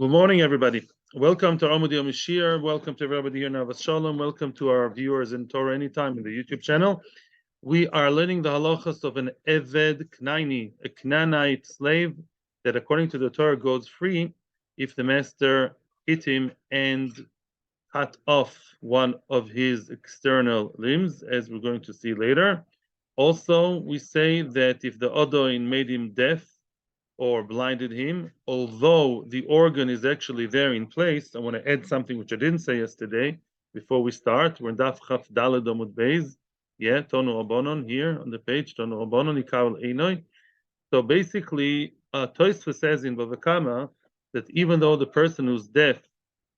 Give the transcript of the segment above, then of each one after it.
Good morning, everybody. Welcome to Amud Yomi Shiur. Welcome to everybody here in Avos Shalom. Welcome to our viewers in Torah Anytime in the YouTube channel. We are learning the halachas of an Eved Knaini, a Canaanite slave that, according to the Torah, goes free if the master hit him and cut off one of his external limbs, as we're going to see later. Also, we say that if the Odoin made him deaf or blinded him, although the organ is actually there in place. I want to add something which I didn't say yesterday before we start. We're in Daf Chaf Daled Amud Beis. Yeah, Tonu Rabbanon here on the page, Tonu Rabbanon Ikal Einoi. So basically, Tosfos says in Bava Kama that even though the person who's deaf,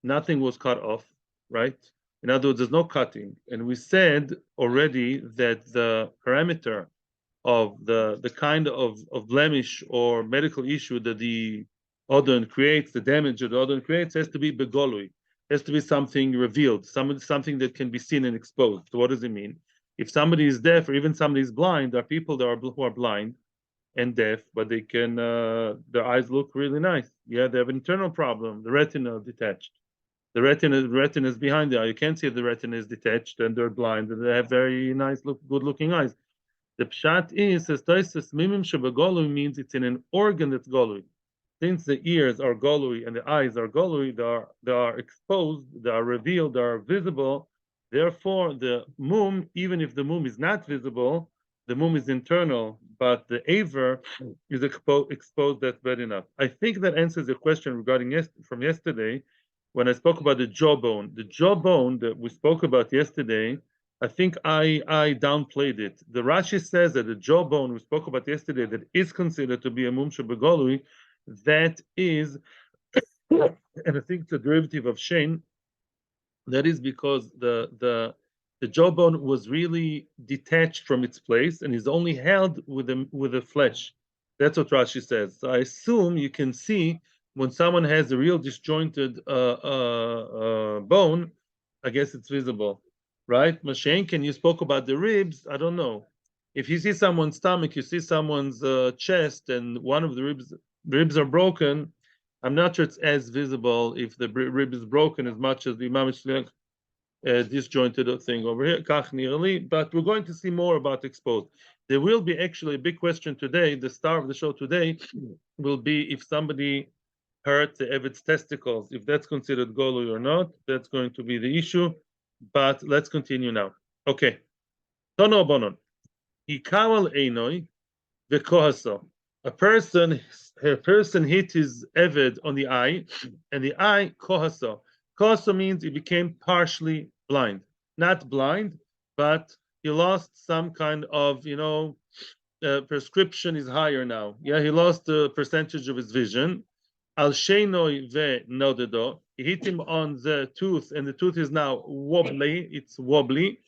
nothing was cut off, right? In other words, there's no cutting. And we said already that the parameter of the kind of blemish or medical issue that the odon creates, the damage that the odon creates, has to be begolui, has to be something revealed, something that can be seen and exposed. So what does it mean? If somebody is deaf or even somebody is blind, there are people who are blind and deaf, but they can their eyes look really nice. Yeah, they have an internal problem, the retina detached. The retina is behind the eye. You can't see if the retina is detached, and they're blind, and they have very nice, good looking eyes. The pshat is, says Tosfos, mimim shebagolui means it's in an organ that's golui. Since the ears are golui and the eyes are golui, they are exposed, they are revealed, they are visible. Therefore, the mum, even if the mum is not visible, the mum is internal, but the aver is exposed. That's bad enough. I think that answers your question regarding from yesterday when I spoke about the jawbone. The jawbone that we spoke about yesterday, I think I downplayed it. The Rashi says that the jawbone we spoke about yesterday that is considered to be a mum shebegolui, that is, and I think it's a derivative of shein. That is because the jawbone was really detached from its place and is only held with the flesh. That's what Rashi says. So I assume you can see when someone has a real disjointed bone. I guess it's visible, right? Mashenkin, you spoke about the ribs. I don't know. If you see someone's stomach, you see someone's chest, and one of the ribs are broken. I'm not sure it's as visible if the rib is broken as much as the mamish disjointed thing over here. Kach nearly, but we're going to see more about exposed. There will be actually a big question today. The star of the show today will be if somebody hurt the Eved's testicles, if that's considered golui or not. That's going to be the issue. But let's continue now. Okay. Tono bonon. Ikawal einoi vekohaso. A person hit his Eved on the eye, and the eye kohaso. Kohaso means he became partially blind. Not blind, but he lost some kind of, prescription is higher now. Yeah, he lost the percentage of his vision. Al sheinoi ve nodedo. He hit him on the tooth, and the tooth is now wobbly. It's wobbly.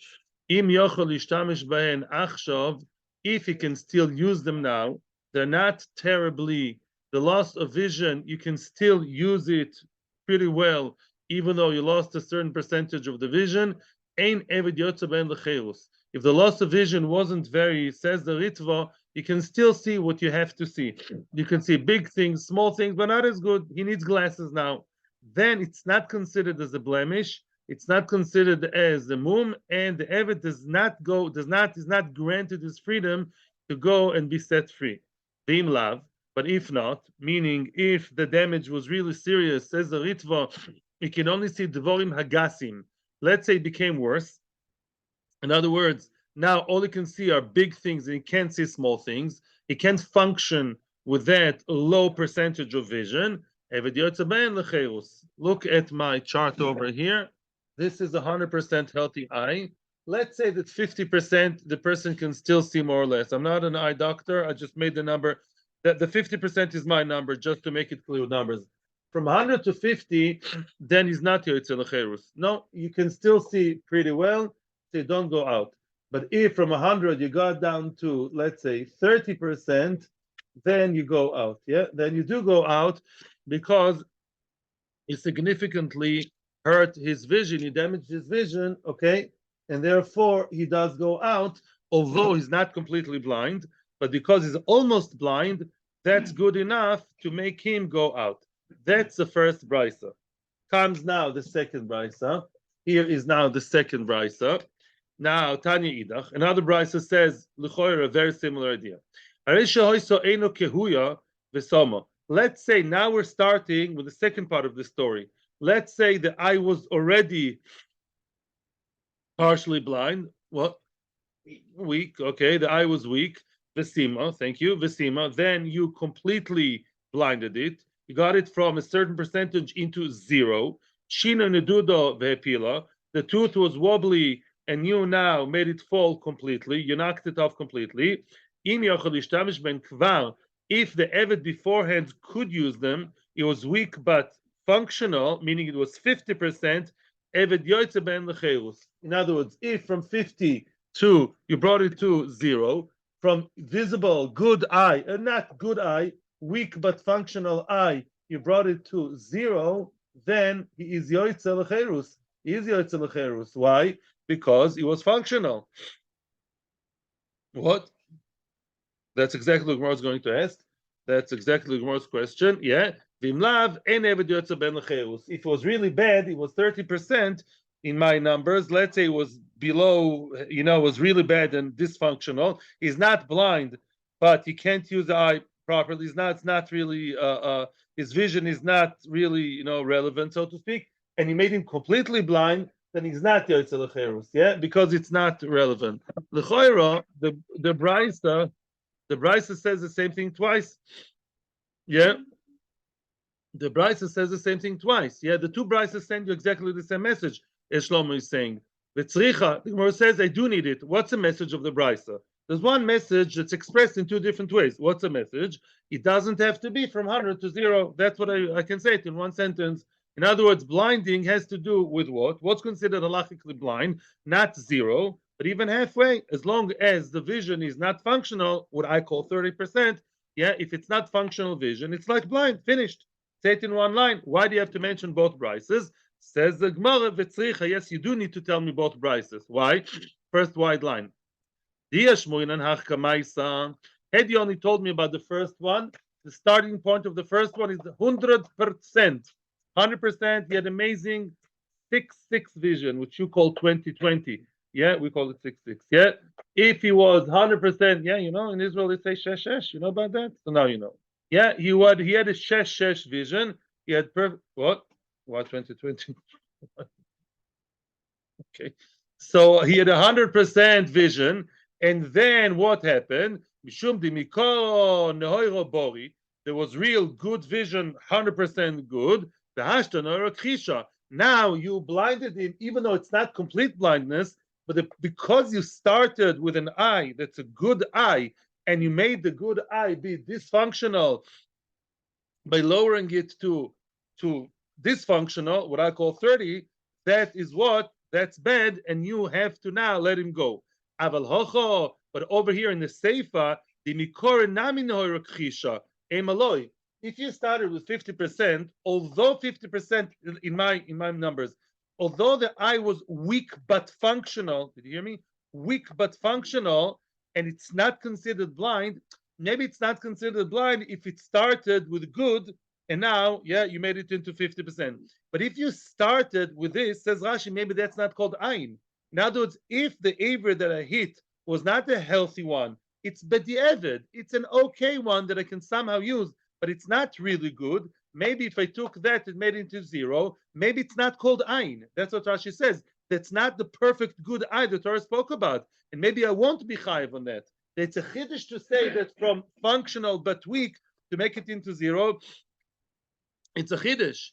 Im yochol ishtamish bahen achshav. If he can still use them now, they're not terribly. The loss of vision, you can still use it pretty well, even though you lost a certain percentage of the vision. Ein eved yotze ben lecheirus. If the loss of vision wasn't very, says the Ritva, you can still see what you have to see. You can see big things, small things, but not as good. He needs glasses now. Then it's not considered as a blemish. It's not considered as a mum, and the Eved is not granted his freedom to go and be set free. Being love, but if not, meaning if the damage was really serious, says the Ritva, you can only see Dvorim Hagasim. Let's say it became worse. In other words, now all he can see are big things and he can't see small things. He can't function with that low percentage of vision. Look at my chart over here. This is 100% healthy eye. Let's say that 50% the person can still see more or less. I'm not an eye doctor. I just made the number. That the 50% is my number, just to make it clear with numbers. From 100 to 50, then he's not Yotzei Lecherus. No, you can still see pretty well, so you don't go out. But if from 100 you got down to, let's say, 30%, then you go out. Yeah, then you do go out because you significantly hurt his vision, he damaged his vision, okay? And therefore, he does go out, although he's not completely blind, but because he's almost blind, that's good enough to make him go out. That's the first brisa. Comes now the second brisa. Here is now the second brisa. Now Tanya Idach. Another brisa says l'choyer, a very similar idea. Let's say now we're starting with the second part of the story. Let's say that I was already partially blind. What? Weak. Okay, the eye was weak. Vesima, thank you. Vesima. Then you completely blinded it. You got it from a certain percentage into zero. Shina nedudo vehepila. The tooth was wobbly, and you now made it fall completely. You knocked it off completely. Im yochel ishtamish ben kvar. If the Eved beforehand could use them, it was weak but functional, meaning it was 50%. Eved yoytze ben lecherus. In other words, if from 50 to you brought it to zero, from visible good eye, not good eye, weak but functional eye, you brought it to zero, then he is yoytze lecherus. He is yoytze lecherus. Why? Because it was functional. What? That's exactly what Gemara is going to ask. That's exactly Gemara's question. Yeah. Vimlav en eved yotze ben lecherus. If it was really bad, it was 30% in my numbers. Let's say it was below, was really bad and dysfunctional. He's not blind, but he can't use the eye properly. It's not really, his vision is not really, relevant, so to speak. And he made him completely blind, then he's not yotze lecherus. Yeah, because it's not relevant. Lechoira, the Brisa says the same thing twice. Yeah. The Brisa says the same thing twice. Yeah. The two Brisas send you exactly the same message, as Shlomo is saying. The Gemara says, I do need it. What's the message of the Brisa? There's one message that's expressed in two different ways. What's the message? It doesn't have to be from 100 to 0. That's what I can say it in one sentence. In other words, blinding has to do with what? What's considered halachically blind? Not 0, but even halfway, as long as the vision is not functional, what I call 30%. Yeah, if it's not functional vision, it's like blind, finished. Say it in one line. Why do you have to mention both brises? Says the Gemara, V'tzricha, yes, you do need to tell me both brises. Why? First wide line. Had you only told me about the first one, the starting point of the first one is 100%. 100%, he had amazing 6-6 vision, which you call 20/20. Yeah, we call it 6-6. Yeah. If he was 100%, yeah, in Israel they say shesh. You know about that? So now you know. Yeah, he had a shesh vision. He had perfect what? What 20/20? Okay. So he had 100% vision, and then what happened? There was real good vision, 100% good. Now you blinded him, even though it's not complete blindness, but because you started with an eye that's a good eye, and you made the good eye be dysfunctional by lowering it to dysfunctional, what I call 30, that's bad, and you have to now let him go. But over here in the Seifa, the mikor nami noirokhisha emaloi. If you started with 50%, although 50% in my numbers, although the eye was weak but functional, did you hear me? Weak but functional, and it's not considered blind. Maybe it's not considered blind if it started with good, and now, yeah, you made it into 50%. But if you started with this, says Rashi, maybe that's not called ayin. In other words, if the aver that I hit was not a healthy one, it's bedi'evid. It's an okay one that I can somehow use, but it's not really good. Maybe if I took that and made it into 0, maybe it's not called ayin. That's what Rashi says. That's not the perfect good eye the Torah spoke about. And maybe I won't be chayiv on that. It's a chiddush to say that from functional but weak to make it into 0. It's a chiddush.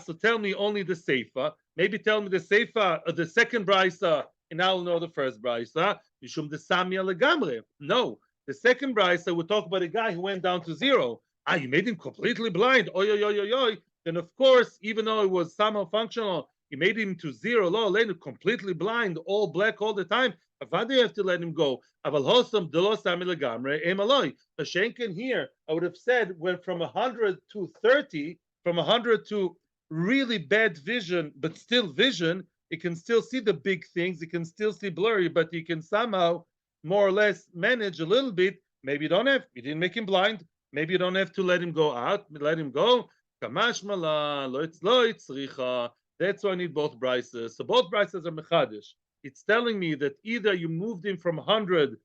So tell me only the Seifa. Maybe tell me the Seifa, the second brisa, and I'll know the first brisa. Mishum de Samia legamre. No, the second brisa would talk about a guy who went down to 0. You made him completely blind. Oy, oy, oy, oy, oy. Then of course, even though it was somehow functional, you made him to 0. Lo, later completely blind, all black all the time. Avada, you have to let him go. Aval hosam de lo Sami legamre emaloi. Pashenkin here, I would have said went from 100 to 30, from 100 to really bad vision, but still vision. It can still see the big things. It can still see blurry, but he can somehow more or less manage a little bit. Maybe you don't have. You didn't make him blind. Maybe you don't have to let him go out, let him go. Kamash mala, lo itzricha. That's why I need both brises. So both brises are mechadish. It's telling me that either you moved him from 100%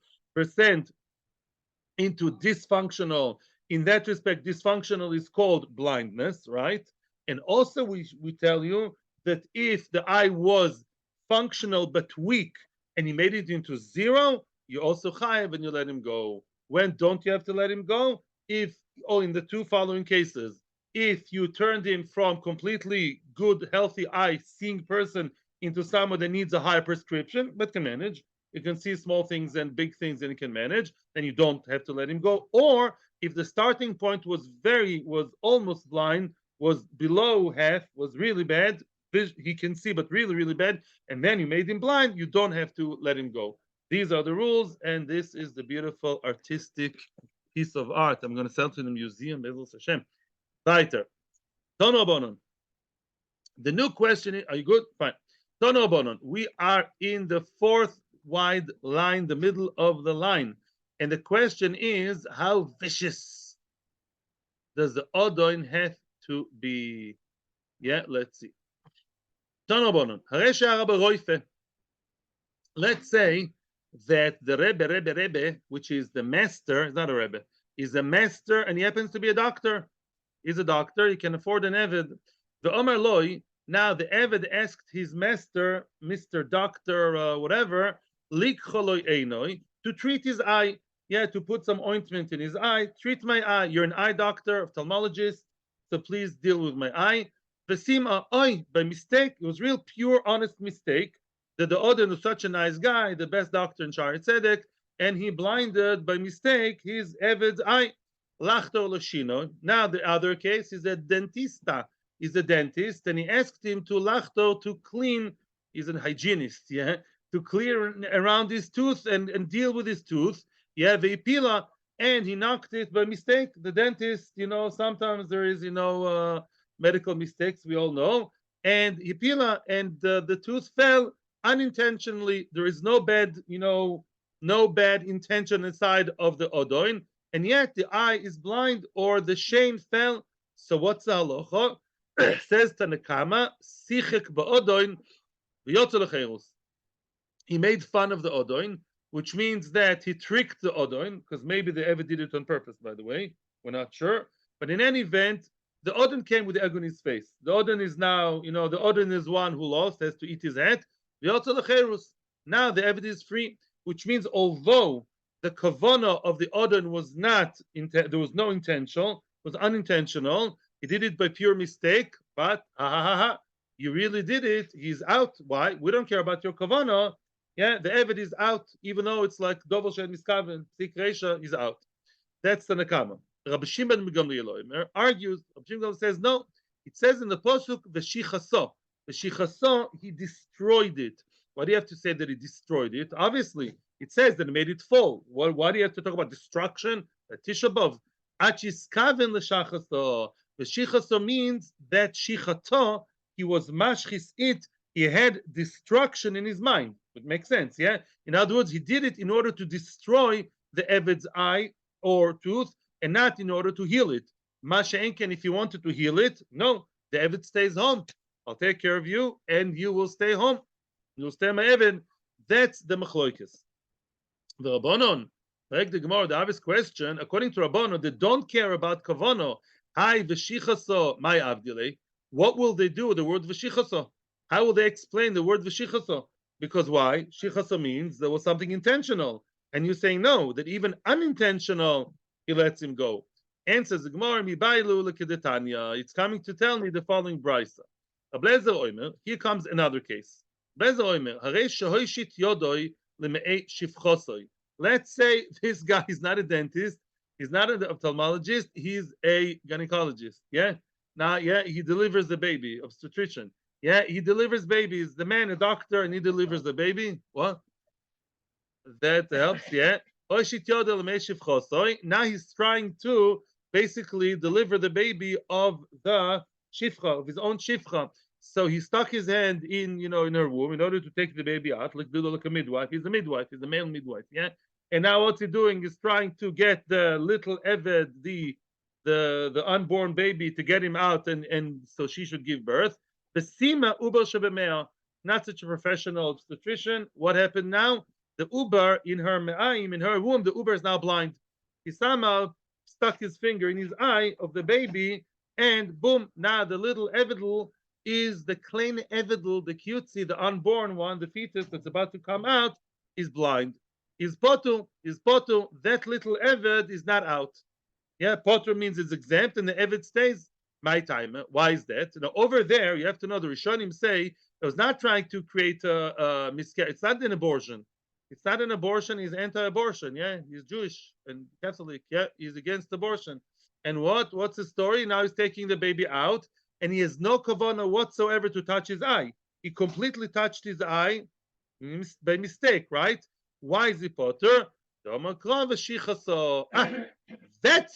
into dysfunctional. In that respect, dysfunctional is called blindness, right? And also, we tell you that if the eye was functional but weak and he made it into zero, you also chayav and you let him go. When don't you have to let him go? If, oh, in the two following cases, if you turned him from completely good, healthy eye seeing person into someone that needs a higher prescription but can manage, you can see small things and big things and he can manage, then you don't have to let him go. Or if the starting point was almost blind, was below half, was really bad, he can see but really, really bad, and then you made him blind, you don't have to let him go. These are the rules, and this is the beautiful artistic piece of art. I'm going to sell to the museum, Bezos Hashem. Weiter. Tono Bonon. The new question is, are you good? Fine. Tono Bonon. We are in the fourth wide line, the middle of the line. And the question is, how vicious does the Odoin have to be? Yeah, let's see. Tono Bonon. Let's say that the Rebbe, which is the master, is not a Rebbe, is a master, and he happens to be a doctor. He's a doctor, he can afford an Eved. The Omar Loi, now the Eved asked his master, Mr. Doctor, whatever, to treat his eye. Yeah, to put some ointment in his eye. Treat my eye. You're an eye doctor, ophthalmologist, so please deal with my eye. Vesima oi, by mistake, it was real pure, honest mistake, that the Odin was such a nice guy, the best doctor in Shari Tzedek, and he blinded by mistake his Eved's eye. Lachto Lashino. Now the other case is a dentista. He's a dentist, and he asked him to lachto to clean. He's a hygienist, yeah, to clear around his tooth and deal with his tooth. Yeah, veipila, and he knocked it by mistake. The dentist, sometimes there is, medical mistakes. We all know. And hipila, and the tooth fell unintentionally. There is no bad, no bad intention inside of the odoin. And yet the eye is blind or the shame fell. So what's the halacha? Says Tanakama, sichek ba'odoin v'yotzel. He made fun of the odoin, which means that he tricked the odoin, because maybe they ever did it on purpose, by the way. We're not sure. But in any event, the odin came with the egg on his face. The odin is now, the odin is one who lost, has to eat his head. V'yotzel. Now the Eved is free, which means although the kavana of the odin was not, there was no intentional, was unintentional. He did it by pure mistake, but you really did it. He's out. Why? We don't care about your kavana. Yeah, the Eved is out, even though it's like Dovel Shed Miskaven, Sik Reisha, he's out. That's the Nakama. Rabbi Shimon Gamliel argues, Rabbi Shimon says, no, it says in the Pasuk, Veshichaso. Veshichaso, he destroyed it. Why do you have to say that he destroyed it? Obviously, it says that he made it fall. Why do you have to talk about destruction? Tisha B'Av. Achiskaven l'shachaso. Veshichaso means that shichato, he was mashchis it, he had destruction in his mind. It makes sense, yeah? In other words, he did it in order to destroy the Eved's eye or tooth and not in order to heal it. Masha Enken, if you wanted to heal it, no, the Eved stays home. I'll take care of you and you will stay home. You'll stay my Eved. That's the machloikis. The Rabbanon, like the Gemara, the obvious question, according to Rabbanon, they don't care about kavono. Hi, v'shichaso, my avdile. What will they do with the word v'shichaso? How will they explain the word v'shichaso? Because why? Shichaso means there was something intentional. And you're saying no, that even unintentional, he lets him go. Answers the Gemara, it's coming to tell me the following brisa. Here comes another case. Let's say this guy is not a dentist, he's not an ophthalmologist, he's a gynecologist. Yeah? Now, yeah, he delivers the baby, obstetrician. Yeah, he delivers babies. The man, a doctor, and he delivers the baby. What? That helps, yeah. Now he's trying to basically deliver the baby of the shifcha, of his own shifcha. So he stuck his hand in, in her womb in order to take the baby out, like a midwife. He's a midwife. He's a male midwife, yeah. and now what's he doing is trying to get the little Eved, the unborn baby, to get him out, and so she should give birth. The Sima Uber Shebemea, not such a professional obstetrician. What happened now? The Uber in her me'ayim, in her womb, the Uber is now blind. He somehow stuck his finger in his eye of the baby, and boom, now the little Evedl is the kleine Evedl, the cutesy, the unborn one, the fetus that's about to come out, is blind. Is potu, that little Eved is not out. Yeah, potter means it's exempt, and the Eved stays my time. Why is that? Now, over there, you have to know the Rishonim say it was not trying to create a miscarriage. It's not an abortion. It's not an abortion. He's anti-abortion. Yeah, he's Jewish and Catholic. Yeah, he's against abortion. And what's the story? Now he's taking the baby out, and he has no kavanah whatsoever to touch his eye. He completely touched his eye by mistake, right? Why is he potter? That's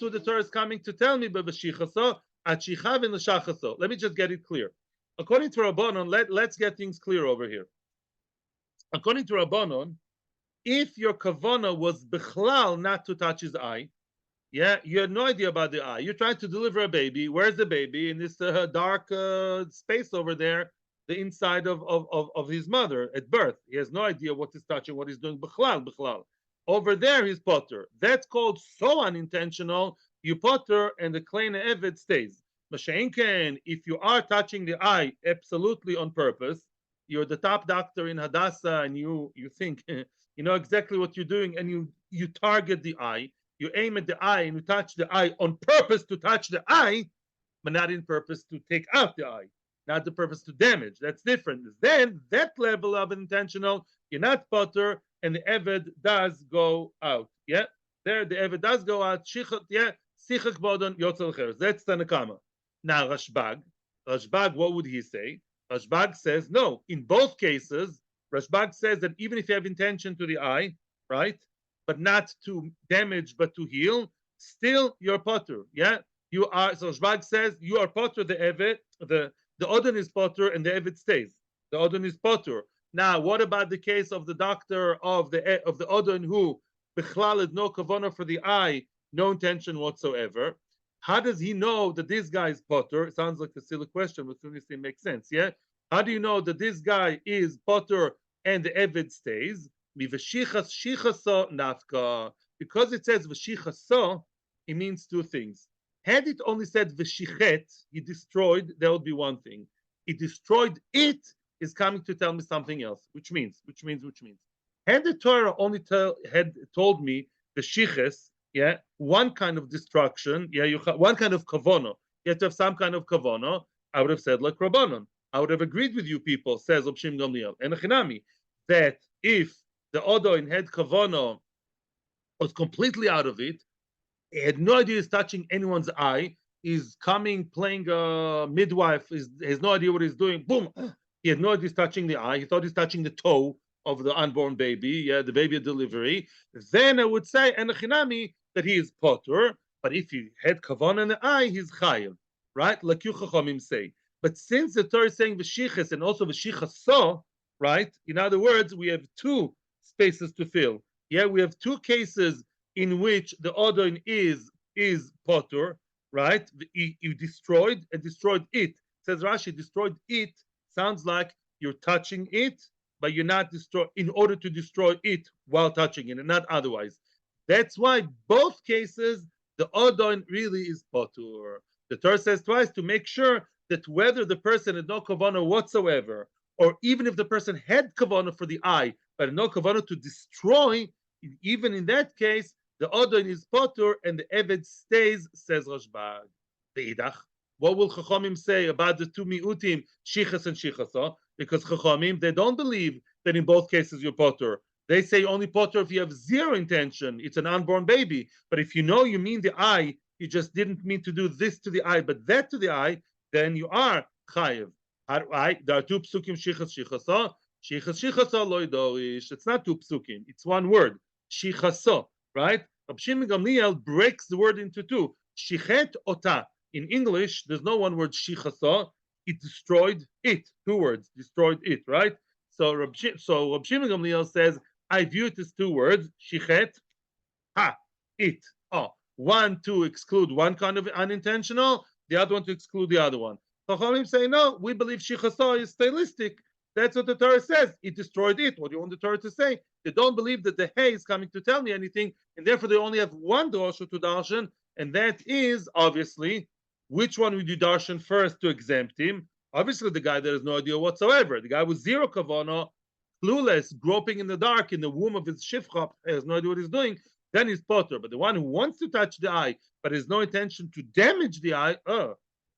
what the Torah is coming to tell me. Let me just get it clear. According to Rabbanon, let's get things clear over here. According to Rabbanon, if your kavana was bichlal not to touch his eye, yeah, you had no idea about the eye. You're trying to deliver a baby. Where's the baby? In this dark space over there, the inside of his mother at birth. He has no idea what he's touching, what he's doing. Bichlal. Over there, he's potter. That's called so unintentional. You potter, and the kleine Eved stays. Masha'inken, if you are touching the eye absolutely on purpose, you're the top doctor in Hadassah, and you think you know exactly what you're doing, and you target the eye, you aim at the eye, and you touch the eye on purpose to touch the eye, but not in purpose to take out the eye, not the purpose to damage. That's different. Then that level of intentional, you're not potter, and the Eved does go out. Yeah, there the Eved does go out. Yeah, sichak bodon yotzel cheres. That's Tanakama. Now Rashbag, what would he say? Rashbag says no. In both cases, Rashbag says that even if you have intention to the eye, right, but not to damage, but to heal, still you're potter. Yeah, you are. So Rashbag says you are potter. The Eved, the Odin is potter, and the Eved stays. The Odin is potter. Now, what about the case of the doctor of the Odin who bichlal had no kavanah for the eye, no intention whatsoever? How does he know that this guy is potter? It sounds like a silly question, but soon it makes sense. Yeah. How do you know that this guy is potter and the Eved stays? Nafka. Because it says v'shichaso, it means two things. Had it only said v'shichet, he destroyed, that would be one thing. He destroyed it is coming to tell me something else, which means. Had the Torah only had told me the shiches, yeah, one kind of destruction, yeah, one kind of kavono, you have to have some kind of kavono, I would have said like Rabbanon. I would have agreed with you people, says Obshim Gamliel, and Achinami, that if the Odoin had kavono, was completely out of it, he had no idea he's touching anyone's eye, he's coming, playing a midwife, has no idea what he's doing, boom, he had no idea he's touching the eye. He thought he's touching the toe of the unborn baby, yeah, the baby delivery. Then I would say, and Chinami, that he is potter. But if he had kavanah in the eye, he's chayiv, right? Like you chachamim say. But since the Torah is saying v'shiches and also v'shichaso, right? In other words, we have two spaces to fill. Yeah, we have two cases in which the odin is potter, right? You destroyed and destroyed it. Says Rashi, destroyed it. Sounds like you're touching it, but you're not in order to destroy it while touching it, and not otherwise. That's why both cases the odon really is potur. The Torah says twice to make sure that whether the person had no kavanah whatsoever, or even if the person had kavanah for the eye, but no kavanah to destroy, even in that case, the odon is potur and the eved stays, says Rashbag. Beidach. What will Chachamim say about the two miutim, shichas and shichasa? Because Chachamim, they don't believe that in both cases you're potter. They say only potter if you have zero intention. It's an unborn baby. But if you know you mean the eye, you just didn't mean to do this to the eye, but that to the eye, then you are chayiv. There are two psukim, shichas, shichasa. Shichas, shichasa, loidorish. It's not two psukim. It's one word. Shichasa, right? Rabbi Shimon Gamliel breaks the word into two. Shichet ota. In English, there's no one word shichasa. It destroyed it. Two words, destroyed it, right? So Rabbi Shimon Gamliel says, I view it as two words, shichet, ha, it. Oh, one to exclude one kind of unintentional, the other one to exclude the other one. Chachamim say, no, we believe shichasa is stylistic. That's what the Torah says. It destroyed it. What do you want the Torah to say? They don't believe that the hay is coming to tell me anything, and therefore they only have one drasha to darshan, and that is obviously which one would you darshan first to exempt him? Obviously, the guy that has no idea whatsoever, the guy with zero kavana, clueless, groping in the dark in the womb of his shifcha, has no idea what he's doing, then he's potter. But the one who wants to touch the eye, but has no intention to damage the eye,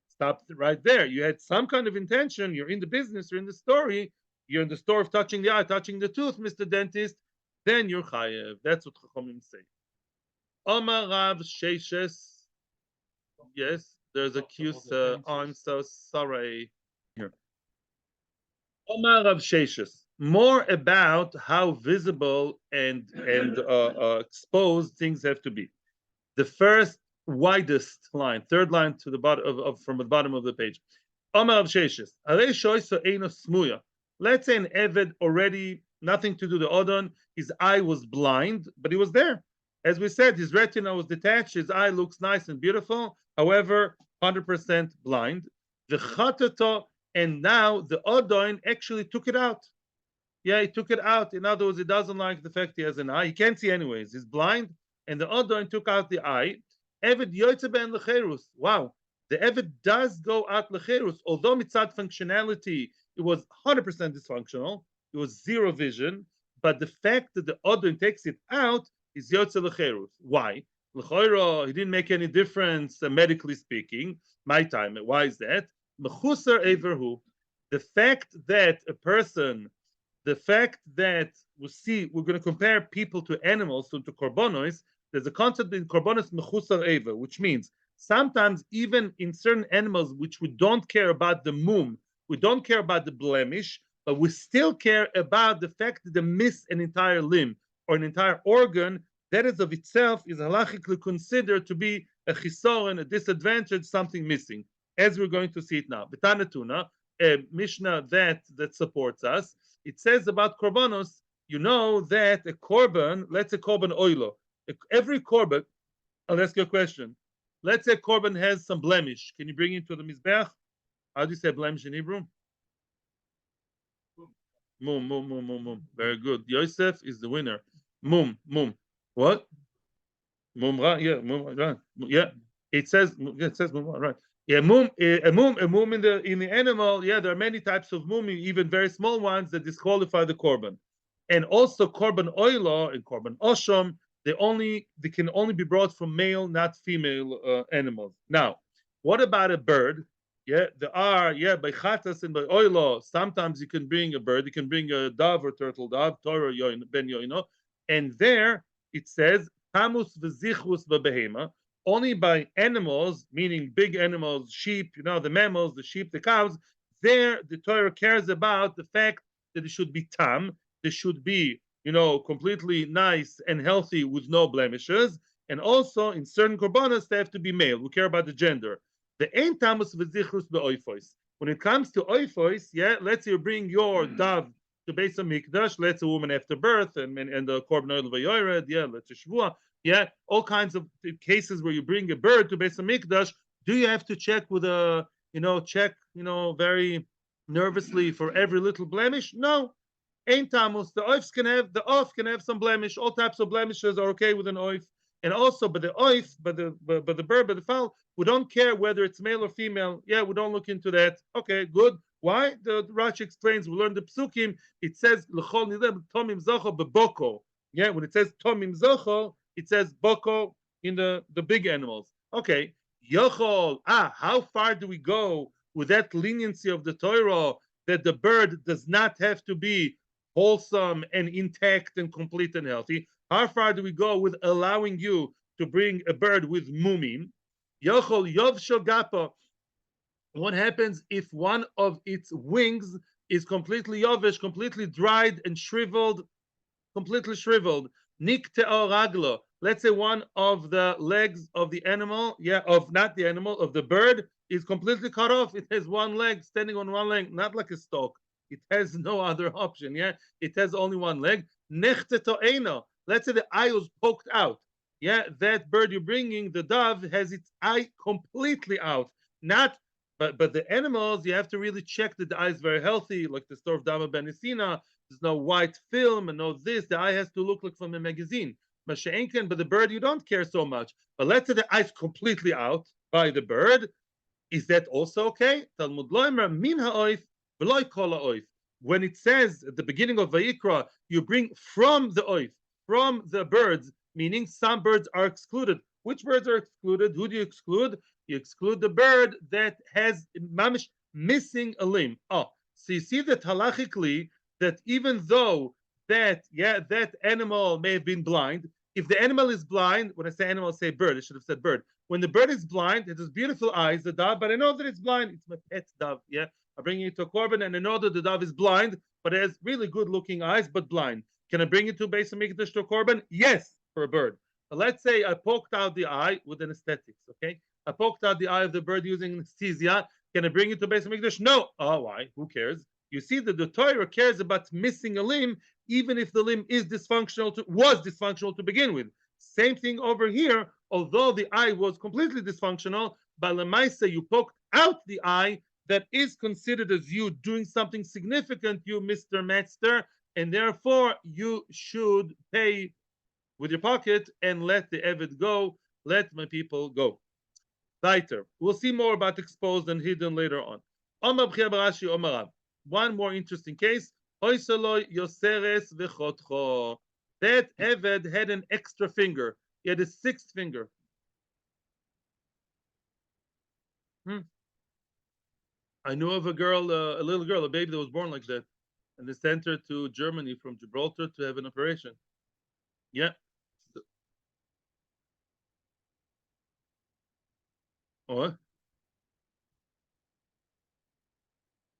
stop right there. You had some kind of intention. You're in the business. You're in the story. You're in the store of touching the eye, touching the tooth, Mr. Dentist. Then you're chayev. That's what Chachamim say. Omar Rav Sheishes. Yes, there's a cuse. I'm so sorry. Here. Omar Rav Sheishes. More about how visible and exposed things have to be. The first widest line, third line to the bottom from the bottom of the page. Omar Rav Sheishes. Let's say an Eved already nothing to do the Odon. His eye was blind, but he was there. As we said, his retina was detached. His eye looks nice and beautiful. However, 100% blind. The chatato, and now the Odon actually took it out. Yeah, he took it out. In other words, he doesn't like the fact he has an eye. He can't see anyways. He's blind, and the Odon took out the eye. Eved yoytze ben lecherus. Wow, the Eved does go out lecherus, although mitzad functionality it was 100% dysfunctional. It was zero vision, but the fact that the Odon takes it out is yotze lecherus. Why? L'choiro, he didn't make any difference medically speaking. My time. Why is that? Mechuser everhu. The fact that a person, the fact that we're going to compare people to animals, to korbanos. There's a concept in korbanos mechusar eva, which means sometimes even in certain animals which we don't care about the mum, we don't care about the blemish, but we still care about the fact that they miss an entire limb or an entire organ. That is of itself is halachically considered to be a chisoron, a disadvantage, something missing, as we're going to see it now. B'tanatuna, a Mishnah that supports us. It says about korbanos, you know that a korban, let's say korban oilo, every korban, I'll ask you a question. Let's say korban has some blemish. Can you bring it to the mizbeach? How do you say blemish in Hebrew? Mum, mum, mum, mum, mum. Very good. Yosef is the winner. Mum, mum. What? Mum, yeah, mum, right. Yeah. It says mum, right. Yeah, mum, a mum in the animal. Yeah, there are many types of mum, even very small ones that disqualify the korban, and also korban oilo and korban osham. They can only be brought from male, not female animals. Now, what about a bird? Yeah, there are by chatas and by oilo. Sometimes you can bring a bird. You can bring a dove or turtle dove, Torah ben yoino, and there it says tamus v'zichus v'behema. Only by animals, meaning big animals, sheep, the mammals, the sheep, the cows, there the Torah cares about the fact that it should be tam, they should be, completely nice and healthy with no blemishes, and also in certain korbanos they have to be male. We care about the gender. The ein tamus v'zichrus be'oifois. When it comes to oifois, let's say you bring your dove to Beis HaMikdash, let's say a woman after birth, and the korban oil v'yored, let's say shvua, all kinds of cases where you bring a bird to Beis HaMikdash. Do you have to check with very nervously for every little blemish? No. Ein tamus. The oif can have some blemish. All types of blemishes are okay with an oif. And also, but the oif, but the bird, but the fowl, we don't care whether it's male or female. Yeah, we don't look into that. Okay, good. Why? The Rashi explains. We learned the psukim. It says l'chol nidem tomim zocho beboko. Yeah, when it says tomim zocho, it says boko in the big animals. Okay, yochol. How far do we go with that leniency of the Torah that the bird does not have to be wholesome and intact and complete and healthy? How far do we go with allowing you to bring a bird with mumim? Yochol yov shogapa. What happens if one of its wings is completely yovish, completely dried and shriveled, completely shriveled? Nik raglo. Let's say one of the legs of the animal, of the bird, is completely cut off. It has one leg, standing on one leg, not like a stalk. It has no other option. It has only one leg. nechteto eino. Let's say the eye was poked out. Yeah, that bird you're bringing, the dove, has its eye completely out. Not, but the animals, you have to really check that the eye is very healthy, like the story of Dama Benisina. There's no white film and no this. The eye has to look like from a magazine. But the bird, you don't care so much. But let's say the eye's completely out by the bird. Is that also okay? Talmud loimer min ha'oif v'loy kol ha'oif. When it says at the beginning of Vayikra, you bring from the oif, from the birds, meaning some birds are excluded. Which birds are excluded? Who do you exclude? You exclude the bird that has mamish missing a limb. Oh, so you see that halachically, that even though that animal may have been blind, if the animal is blind, when I say animal, I say bird. I should have said bird. When the bird is blind, it has beautiful eyes, the dove, but I know that it's blind. It's my pet dove. Yeah, I bring it to a korban, and I know that the dove is blind, but it has really good-looking eyes, but blind. Can I bring it to Beis Hamikdash to a korban? Yes, for a bird. But let's say I poked out the eye with anesthetics. Okay, I poked out the eye of the bird using anesthesia. Can I bring it to Beis Hamikdash? No. Oh, why? Who cares? You see that the Torah cares about missing a limb, even if the limb is was dysfunctional to begin with. Same thing over here. Although the eye was completely dysfunctional, by Lemaisa you poked out the eye, that is considered as you doing something significant, you Mr. Master, and therefore you should pay with your pocket and let the Eved go, let my people go. Weiter. We'll see more about exposed and hidden later on. One more interesting case. That Eved had an extra finger. He had a sixth finger. I knew of a girl, a little girl, a baby that was born like that, and they sent her to Germany from Gibraltar to have an operation. Yeah. What?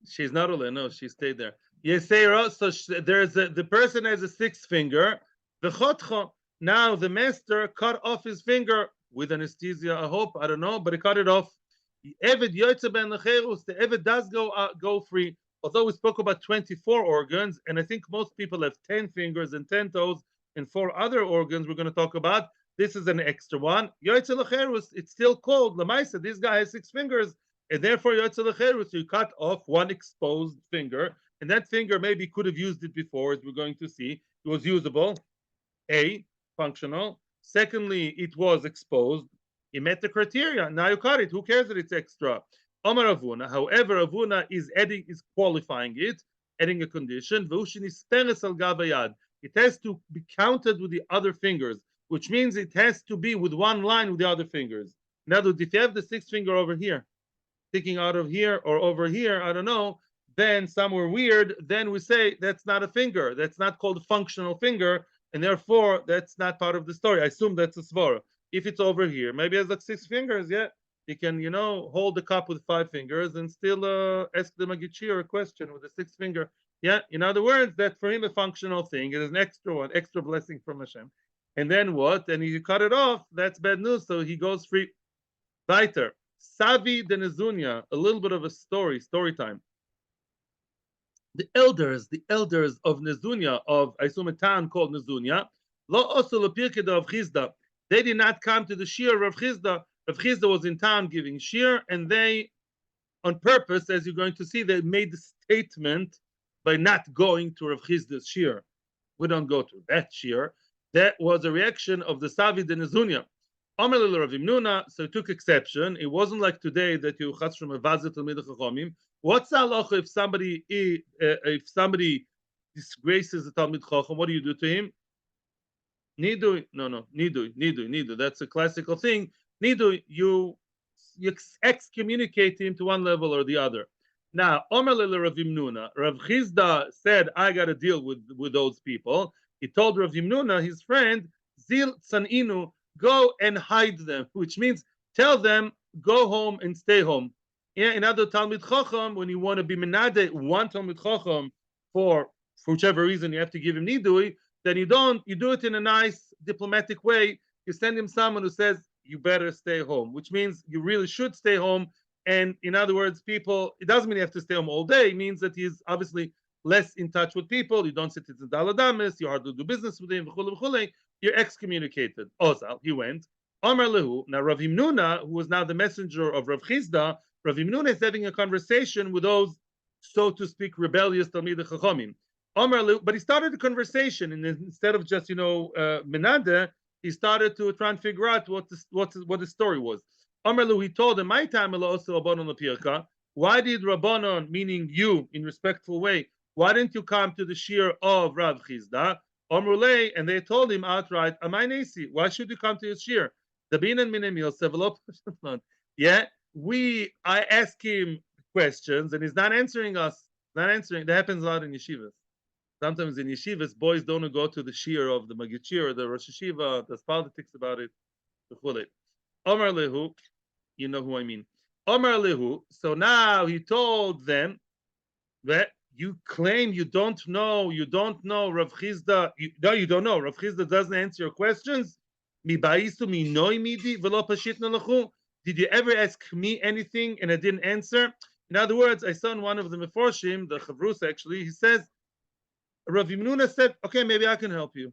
She's not alone. No, she stayed there. Yes, so there's the person has a sixth finger. The chotcho. Now the master cut off his finger with anesthesia. I hope, I don't know, but he cut it off. Eved yotze ben lecherus. The Eved does go free. Although we spoke about 24 organs, and I think most people have 10 fingers and 10 toes, and 4 other organs we're going to talk about. This is an extra one. Yotze lecherus. It's still called lemaisa. This guy has 6 fingers. And therefore, you cut off one exposed finger, and that finger maybe could have used it before, as we're going to see. It was usable, A, functional. Secondly, it was exposed. It met the criteria. Now you cut it. Who cares that it's extra? Omar Avuna. However, Avuna is qualifying it, adding a condition. It has to be counted with the other fingers, which means it has to be with one line with the other fingers. Now, if you have the 6th finger over here, sticking out of here or over here, I don't know, then somewhere weird, then we say that's not a finger. That's not called a functional finger, and therefore that's not part of the story. I assume that's a svara. If it's over here, maybe it has like 6 fingers, yeah. You can, hold the cup with 5 fingers and still ask the Magichir a question with the 6th finger. Yeah, in other words, that's for him a functional thing. It is an extra one, extra blessing from Hashem. And then what? And you cut it off, that's bad news, so he goes free. Weiter. Savi de Nezunya, a little bit of a story time. The elders of Nezunya, of I assume a town called Nezunya, lo osu lepirkei de Rav Chizda. They did not come to the Shiur of Rav Chizda. Rav Chizda was in town giving Shiur, and they, on purpose, as you're going to see, they made the statement by not going to Rav Chizda's Shiur. We don't go to that Shiur. That was a reaction of the Savi de Nezunya. So he took exception. It wasn't like today that you chas from a vazit talmid chachomim. What's the halacha if somebody disgraces the talmid chacham? What do you do to him? Nidui, no, nidui. That's a classical thing. Nidui, you excommunicate him to one level or the other. Now, Omer Rav Yimnuna, Rav Chizda said, I got to deal with those people. He told Rav Yimnuna, his friend, Zil Tzaninu, go and hide them, which means tell them, go home and stay home. Yeah, in other Talmid Chacham, when you want to be menade one Talmid Chacham for whichever reason you have to give him nidui, then you do it in a nice diplomatic way. You send him someone who says, you better stay home, which means you really should stay home. And in other words, it doesn't mean you have to stay home all day. It means that he's obviously less in touch with people. You don't sit in the daladamis. You hardly do business with him. You're excommunicated. Ozal, he went. Amar lehu. Now Rav Himnuna, who was now the messenger of Rav Chizda, Rav Himnuna is having a conversation with those, so to speak, rebellious Talmidei Chachamim. Amar lehu, but he started a conversation, and instead of just menade, he started to try and figure out what the story was. Amar lehu, he told him, "My time also Rabbanon Lapirka. Why did Rabbanon, meaning you, in respectful way, why didn't you come to the shiur of Rav Chizda?" Amrulay, and they told him outright, "Amai nesi, why should you come to his shiur?" The binan minim Yosef. Yeah, I ask him questions and he's not answering us. Not answering. That happens a lot in yeshivas. Sometimes in yeshivas, boys don't go to the shiur of the Magid or the Rosh Yeshiva. There's politics about it. Omar lehu, you know who I mean. Omar lehu. So now he told them that you claim you don't know Rav Chizda. No, you don't know. Rav Chizda doesn't answer your questions. Did you ever ask me anything and I didn't answer? In other words, I saw in one of the Meforshim, the Chavrus actually, he says, Rav Himnuna said, okay, maybe I can help you.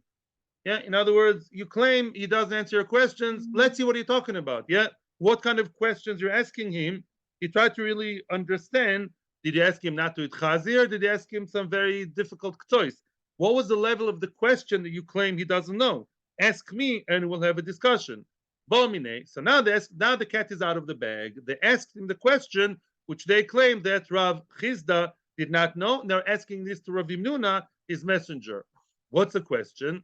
Yeah, in other words, you claim he doesn't answer your questions. Let's see what you're talking about. Yeah, what kind of questions you're asking him. He tried to really understand. Did you ask him not to eat chazir? Or did you ask him some very difficult choice? What was the level of the question that you claim he doesn't know? Ask me, and we'll have a discussion. Bomine. So now the cat is out of the bag. They asked him the question, which they claim that Rav Chizda did not know. And they're asking this to Rav Himnuna, his messenger. What's the question?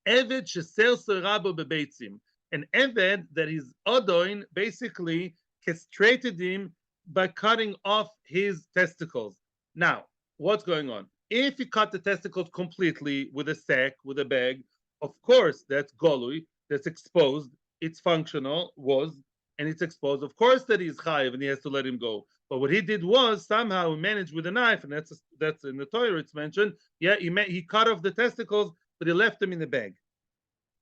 Eved shesel serabo bebeitzim. An Eved that his Odoin basically castrated him by cutting off his testicles. Now, what's going on? If you cut the testicles completely with a sack, with a bag, of course, that's golui, that's exposed, it's functional, and it's exposed. Of course that he's chayiv and he has to let him go. But what he did was somehow he managed with a knife, and that's in the Torah it's mentioned. Yeah, he cut off the testicles, but he left them in the bag.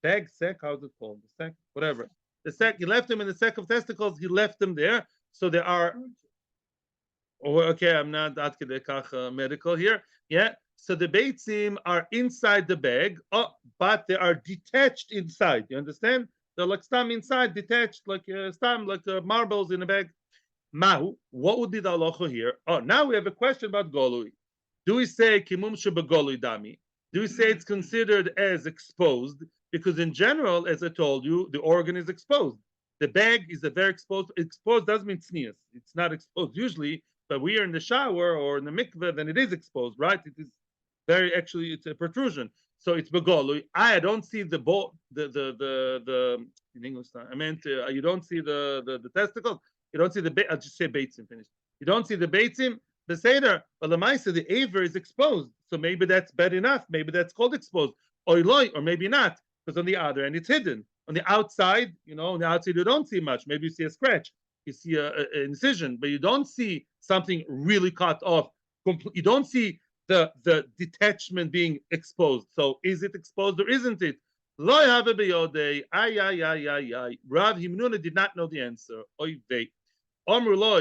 Bag, sack, how's it called? The sack, whatever. The sack, he left them in the sack of testicles, he left them there. So there are, okay, I'm not medical here. Yeah, so the beitzim are inside the bag, but they are detached inside. You understand? They're like stam inside, detached, like stam, like marbles in a bag. Mahu, what would be the halacha here? Oh, now we have a question about golui. Do we say kimum shebagolui dami? Do we say it's considered as exposed? Because in general, as I told you, the organ is exposed. The bag is a very exposed. Exposed doesn't mean tznius. It's not exposed usually, but we are in the shower or in the mikveh, then it is exposed, right? It is actually, it's a protrusion. So it's begolui. I don't see the in English. I meant you don't see the testicles. You don't see the I'll just say beitzim. Finished. You don't see the beitzim. The seder, but the ma'aser, the aver is exposed. So maybe that's bad enough. Maybe that's called exposed. Or maybe not, because on the other end it's hidden. On the outside, on the outside you don't see much. Maybe you see a scratch, you see an incision, but you don't see something really cut off. You don't see the detachment being exposed. So is it exposed or isn't it? Lo have beyodei. Rav Himnuna did not know the answer. Oy vei.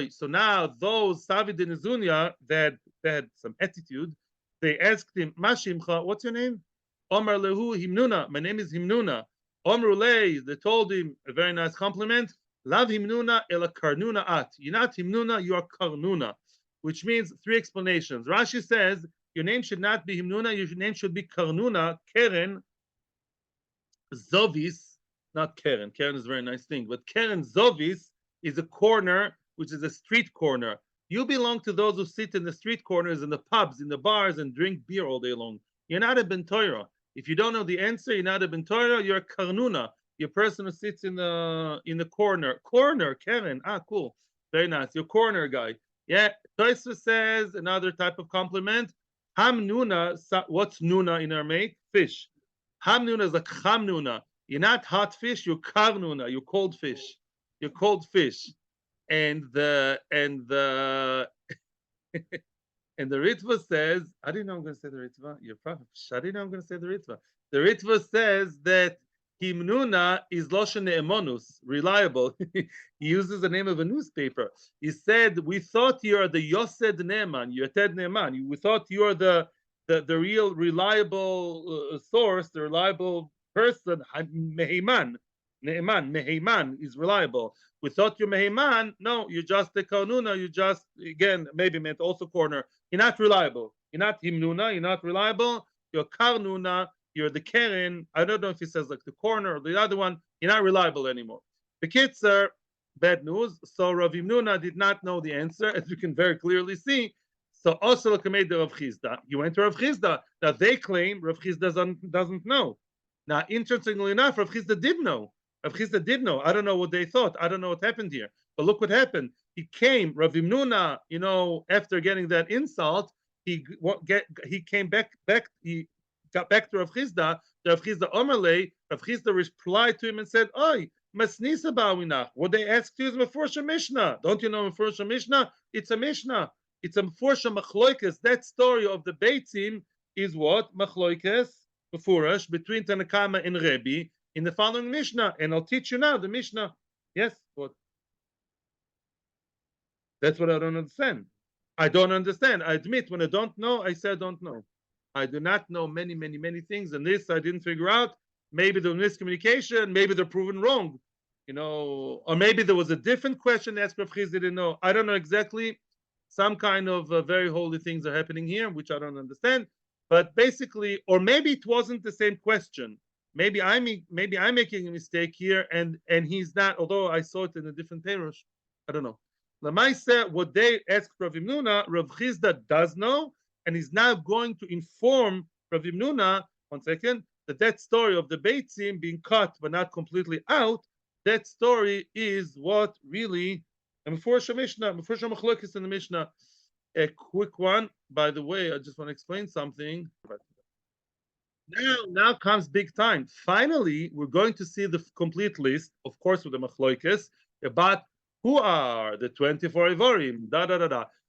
So now those Savid and Izunya that had some attitude, they asked him, Mashimcha, what's your name? Omar lehu Himnuna. My name is Himnuna. Omrulei, they told him a very nice compliment. Lav Himnuna ela karnuna at. You're not Himnuna, you are karnuna, which means three explanations. Rashi says your name should not be Himnuna, your name should be Karnuna, Keren, Zovis, not Keren. Keren is a very nice thing, but Keren Zovis is a corner, which is a street corner. You belong to those who sit in the street corners, in the pubs, in the bars, and drink beer all day long. You're not a Ben Torah. If you don't know the answer, you're not a Ben Torah, you're a Karnuna. You're a person who sits in the corner. Corner, Keren. Ah, cool. Very nice. You're corner guy. Yeah. Tosfos says another type of compliment. Ham Nuna, what's Nuna in Aramaic? Fish. Ham Nuna is like Ham Nuna. You're not hot fish, you're Karnuna, you're cold fish. You're cold fish. And the and the Ritva says, I didn't know I'm going to say the Ritva. You're probably, I didn't know I'm going to say the Ritva. The Ritva says that Himnuna is Loshen Ne'emonus, reliable. He uses the name of a newspaper. He said, "We thought you are the Yosed Ne'eman, Yoted Ne'eman. We thought you are the real reliable source, the reliable person. Mehiman, Ne'eman, Mehiman is reliable. We thought you're Mehiman. No, you're just the Kanuna. You just, again, maybe meant also corner. You're not reliable. You're not Himnuna. You're not reliable. You're Karnuna. You're the Keren. I don't know if he says like the corner or the other one. You're not reliable anymore." The kids are bad news. So Rav Himnuna did not know the answer, as you can very clearly see. So also made the Rav Chizda. He went to Rav Chizda. Now they claim Rav Chizda doesn't know. Now, interestingly enough, Rav Chizda did know. Rav Chizda did know. I don't know what they thought. I don't know what happened here. But look what happened. He came, Rav Himnuna, after getting that insult, he came back. He got back to Rav Chizda. Rav Chizda Omerle. Rav Chizda replied to him and said, "Oi, Masnisa Bawinach. What they asked you is Mefursha Mishnah. Don't you know Mefursha Mishnah? It's a Mishnah. It's a Mefursha Machloikes. That story of the Beitzim is what? Machloikes, Mefurash, between Tanakama and Rebbe in the following Mishnah. And I'll teach you now the Mishnah." Yes, what? That's what I don't understand. I don't understand. I admit, when I don't know, I say I don't know. I do not know many, many, many things, and this I didn't figure out. Maybe there was miscommunication. Maybe they're proven wrong, or maybe there was a different question asked Rav Chizda didn't know. I don't know exactly. Some kind of very holy things are happening here, which I don't understand. But basically, or maybe it wasn't the same question. Maybe I'm making a mistake here, and he's not. Although I saw it in a different perush, I don't know. Lamaisa, what they asked Rav Himnuna, Rav Chizda does know, and he's now going to inform Rav Himnuna, 1 second, that story of the Beitzim being cut but not completely out, that story is what really, and Mefursha Mishnah, Mefursha Machlokes in the Mishnah. A quick one, by the way, I just want to explain something. Now comes big time. Finally, we're going to see the complete list, of course, with the Machlokes, about who are the 24 Ivorim,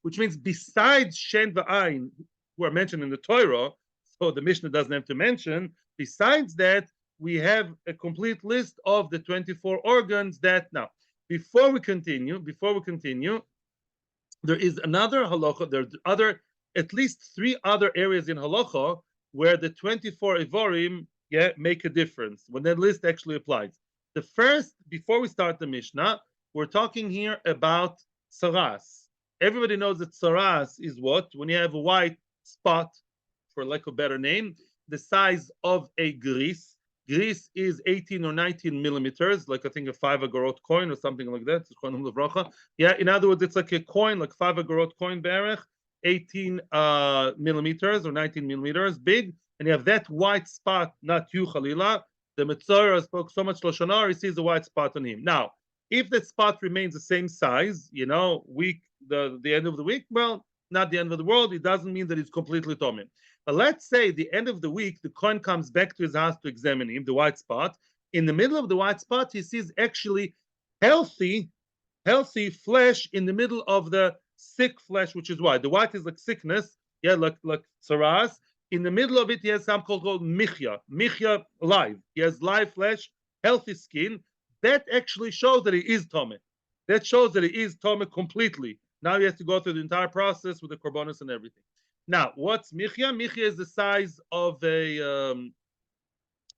which means besides Shen V'Ayin, who are mentioned in the Torah, so the Mishnah doesn't have to mention, besides that, we have a complete list of the 24 organs that, now, before we continue, there is another halacha, there are at least 3 other areas in halacha where the 24 Ivorim make a difference, when that list actually applies. The first, before we start the Mishnah, we're talking here about saras. Everybody knows that saras is what? When you have a white spot, for lack of a better name, the size of a gris. Gris is 18 or 19 millimeters, like I think a 5 agorot coin or something like that. Yeah, in other words, it's like a coin, like 5 agorot coin berech, 18 millimeters or 19 millimeters big, and you have that white spot, not you, Khalila. The Metzora spoke so much Lashon Hara, he sees the white spot on him. Now, if that spot remains the same size, week, the end of the week, well, not the end of the world. It doesn't mean that it's completely tomim. But let's say the end of the week, the coin comes back to his house to examine him, the white spot. In the middle of the white spot, he sees actually healthy flesh in the middle of the sick flesh, which is white. The white is like sickness, like saras. In the middle of it, he has something called michya live. He has live flesh, healthy skin. That actually shows that he is Tomeh. That shows that he is Tomeh completely. Now he has to go through the entire process with the korbanos and everything. Now, what's michya? Michya is the size of a.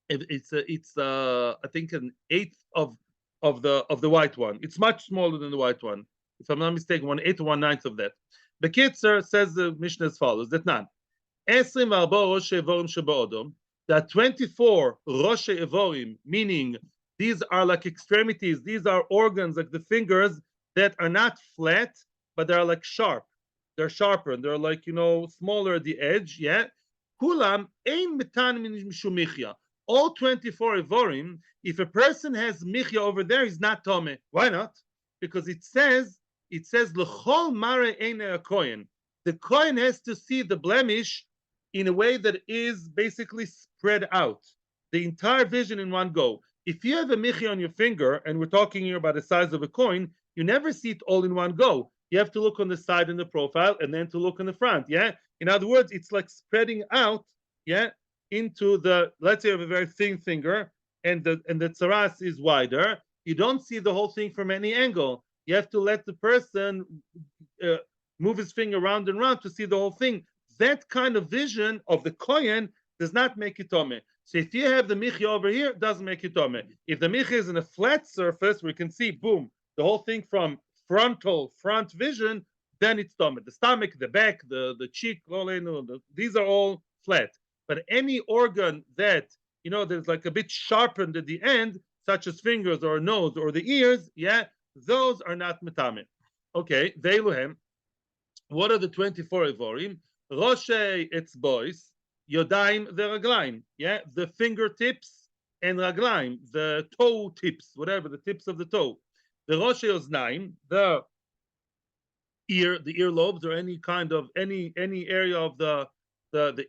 It's I think an eighth of the white one. It's much smaller than the white one. If I'm not mistaken, 1/8 or 1/9 of that. The Kitzer says the Mishnah as follows: that none. There are 24 Rosh Evorim, meaning these are like extremities, these are organs like the fingers that are not flat, but they're like sharp. They're sharper and they're like, smaller at the edge. Yeah. Kulam ein metan min michya. All 24 Evorim, if a person has michya over there, he's not Tomeh. Why not? Because it says l'chol mare ein kohen. The kohen has to see the blemish in a way that is basically spread out, the entire vision in one go. If you have a michya on your finger, and we're talking here about the size of a coin, you never see it all in one go. You have to look on the side in the profile, and then to look in the front. Yeah. In other words, it's like spreading out. Yeah. Into the, let's say you have a very thin finger, and the tsaras is wider, you don't see the whole thing from any angle. You have to let the person uh, move his finger round and round to see the whole thing. That kind of vision of the kohen does not make it tome. So if you have the michi over here, it doesn't make it tome. If the michi is in a flat surface, we can see, boom, the whole thing from front vision, then it's tome. The stomach, the back, the cheek, these are all flat. But any organ that there's like a bit sharpened at the end, such as fingers or nose or the ears, yeah, those are not metame. Okay, veiluhem. What are the 24 ivorim? Roshei etzbois, yodaim veraglaim. Yeah, the fingertips and raglaim, the toe tips, whatever, the tips of the toe. The roshei oznaim, the earlobes, or any kind of any area of the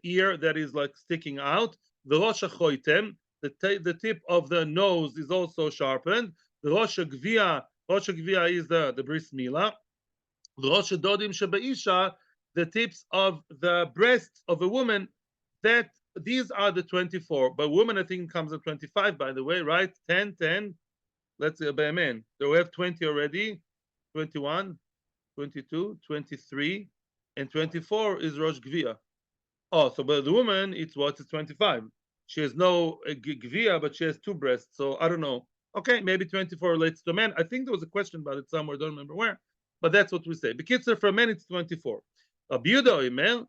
ear that is like sticking out. The rosh hachoitem, the tip of the nose is also sharpened. The rosh gvia is the bris milah. The rosh dodim shebaisha, the tips of the breasts of a woman. That these are the 24. But woman, I think, comes at 25. By the way, right? 10, 10. Let's say by men. So we have 20 already. 21, 22, 23, and 24 is rosh gvia. Oh, so but the woman, it's 25. She has no gvia, but she has two breasts. So I don't know. Okay, maybe 24 relates to men. I think there was a question about it somewhere. I don't remember where, but that's what we say. Bekitzer, for men, it's 24. Rabbi Yehuda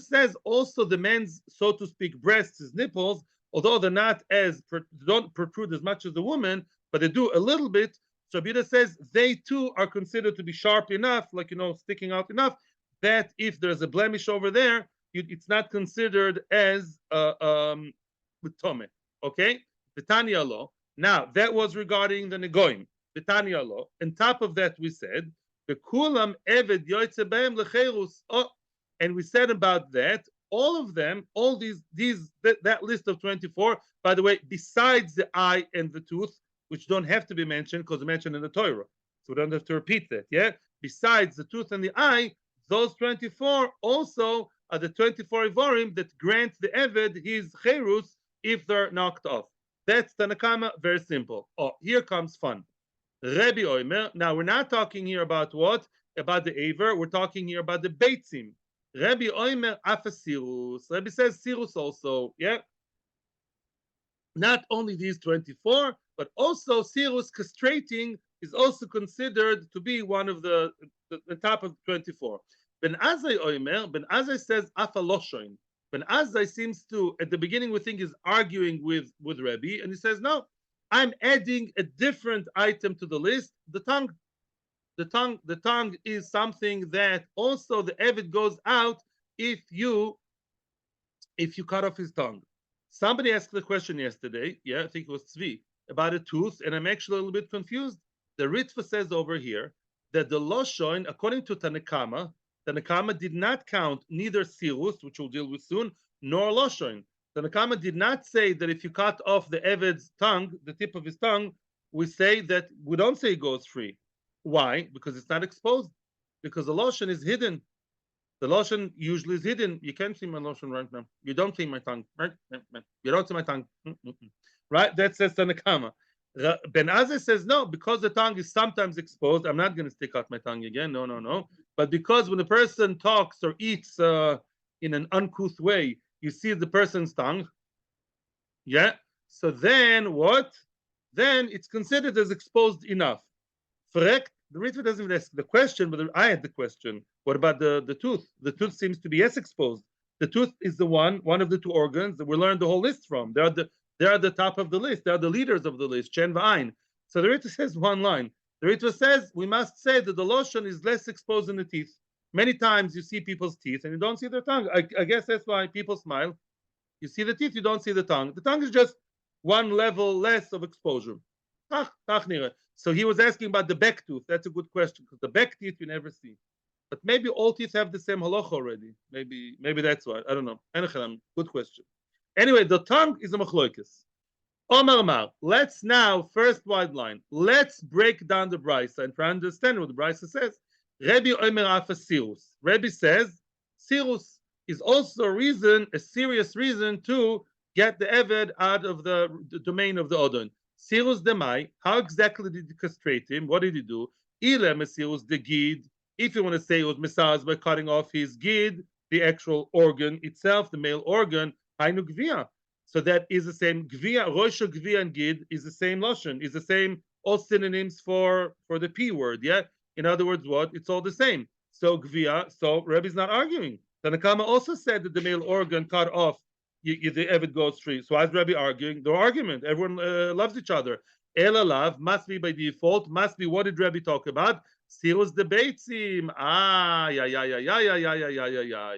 says also the men's, so to speak, breasts, his nipples, although they're not as don't protrude as much as the woman, but they do a little bit. So Rabbi Yehuda says they too are considered to be sharp enough, like sticking out enough, that if there's a blemish over there, it's not considered as tome. Okay, Vitania law. Now that was regarding the negoim. Vitania law. On top of that, we said the kulam eved yoytze behem lecherus. Oh, and we said about that all of them, all these that list of 24. By the way, besides the eye and the tooth, which don't have to be mentioned because mentioned in the Torah, so we don't have to repeat that. Yeah. Besides the tooth and the eye, those 24 also are the 24 ivorim that grant the eved his cherus if they're knocked off. That's Tanakama, very simple. Oh, here comes fun. Rebbe Oimer. Now we're not talking here about what? About the aver. We're talking here about the beitzim. Rebbe Oimer afasirus. Rebbe says sirus also. Yeah. Not only these 24, but also sirus castrating is also considered to be one of the top of 24. Ben Azai Oimer, Ben Azai says afaloshoin. Ben Azai seems to, at the beginning, we think is arguing with Rebbe, and he says, no, I'm adding a different item to the list, the tongue. The tongue is something that also the Eved goes out if you cut off his tongue. Somebody asked the question yesterday, yeah, I think it was Tzvi, about a tooth, and I'm actually a little bit confused. The Ritva says over here that the Loshoin, according to Tanakama did not count neither sirus, which we'll deal with soon, nor Loshoin. Tanakama did not say that if you cut off the Eved's tongue, the tip of his tongue, we don't say it goes free. Why? Because it's not exposed. Because the Loshoin is hidden. The Loshoin usually is hidden. You can't see my Loshoin right now. You don't see my tongue. Right? You don't see my tongue. Right? That says Tanakama. Ben Azai says no, because the tongue is sometimes exposed. I'm not going to stick out my tongue again. No. But because when a person talks or eats in an uncouth way, you see the person's tongue. Yeah. So then what? Then it's considered as exposed enough. Correct? The Ritva doesn't even ask the question, but I had the question. What about the tooth? The tooth seems to be as exposed. The tooth is the one of the two organs that we learned the whole list from. They are the top of the list. They are the leaders of the list. Chen v'ayin. So the Ritva says one line. The Ritva says we must say that the lotion is less exposed in the teeth. Many times you see people's teeth and you don't see their tongue. I guess that's why people smile. You see the teeth, you don't see the tongue. The tongue is just one level less of exposure. So he was asking about the back tooth. That's a good question because the back teeth you never see. But maybe all teeth have the same halacha already. Maybe that's why. I don't know. Good question. Anyway, the tongue is a machloikis. Omar Mar. Let's now, first wide line, let's break down the Brisa and try to understand what the Brisa says. Rebbe Omer Afa Sirus. Rebbe says Sirus is also a serious reason to get the Eved out of the domain of the Odon. Sirus Demai, how exactly did he castrate him? What did he do? Ile Mesirus the Gid. If you want to say it was Mesaz by cutting off his Gid, the actual organ itself, the male organ, Hainu Gvia. So that is the same Gvia, Rosh Gvia and Gid is the same Lashon, is the same, all synonyms for the P word, yeah? In other words, what? It's all the same. So Gvia, so Rebbe's not arguing. Tanakama also said that the male organ cut off, the Eved goes free. So why is Rebbe arguing? No argument. Everyone loves each other. Ela love must be by default, must be what did Rebbe talk about? Sirus the Beitzim. Ah, yeah, yeah, yeah, yeah, yeah, yeah, yeah, yeah, yeah, yeah.